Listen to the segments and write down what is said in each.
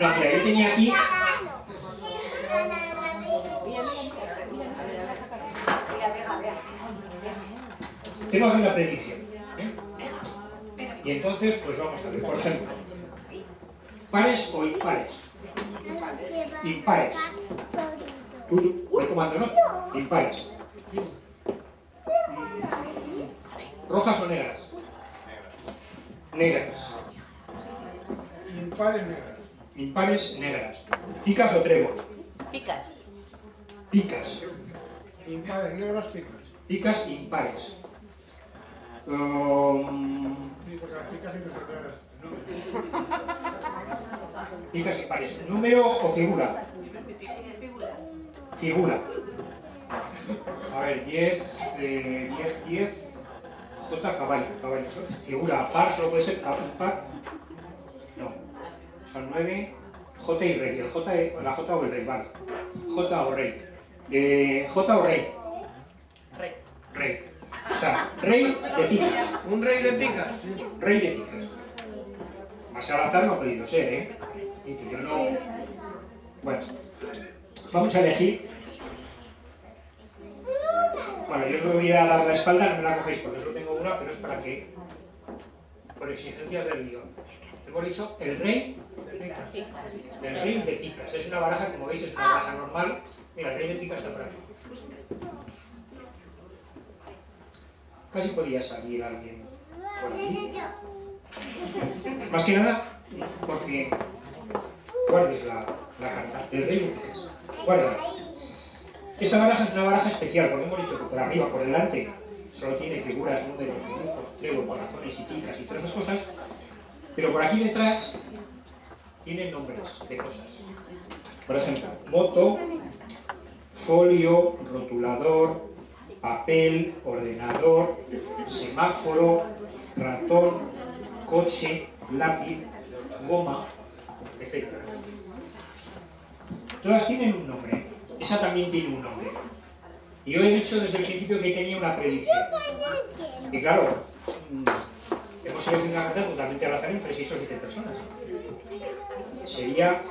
No, mira, yo tenía aquí... Tengo aquí una predicción. Y entonces, pues vamos a ver, por ejemplo, ¿pares o impares? Impares. Tú, el comando, ¿no? Impares. ¿Rojas o negras? Negras. Impares negras. Impares, negras. ¿Picas o trébol? Picas. Picas. Impares negras, picas. Picas, impares. Sí, porque las picas siempre son negras. Picas, impares. ¿Número o figura? Figura. A ver, 10, 10. J, caballo. Figura, par, solo puede ser par. No. Son 9. J y rey. La J o el rey, vale. J o rey. J o rey. Rey. O sea, rey de picas. Un rey de picas. Rey de picas. Más al azar no ha podido ser, ¿eh? Sí, que yo no... Bueno, vamos a elegir. Bueno, yo os voy a dar la espalda, no me la cogéis porque solo tengo una, pero es para que, por exigencias del guión. Hemos dicho el rey de picas. El rey de picas. Es una baraja, como veis, es una baraja normal. Mira, el rey de picas está por aquí. Casi podía salir alguien por aquí. Más que nada, porque guardes la carta del rey de picas. Guárdala. Esta baraja es una baraja especial, porque hemos dicho que por arriba, por delante, solo tiene figuras, números, dibujos, trébol, corazones y picas y todas esas cosas, pero por aquí detrás tienen nombres de cosas. Por ejemplo, moto, folio, rotulador, papel, ordenador, semáforo, ratón, coche, lápiz, goma, etc. Todas tienen un nombre. Esa también tiene un nombre. Y yo he dicho desde el principio que tenía una predicción. Y claro, hemos elegido una carta totalmente al azar entre 6 o 7 personas. Sería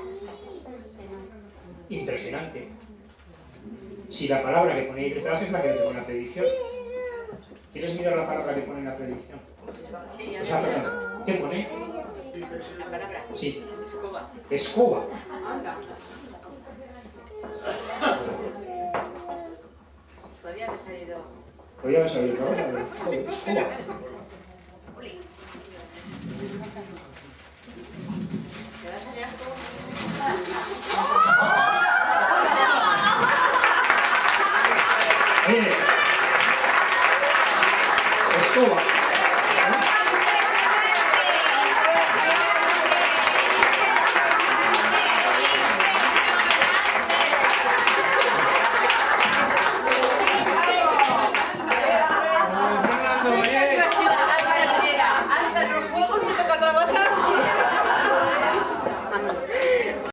impresionante si la palabra que ponéis detrás es la que pone la predicción. ¿Quieres mirar la palabra que pone en la predicción? Sí, O sea, perdón, ¿qué pone? la palabra. Sí. Escoba. Escoba. Anda. Podría haber salido. Podría haber salido, vamos a ver. Joder, escoba.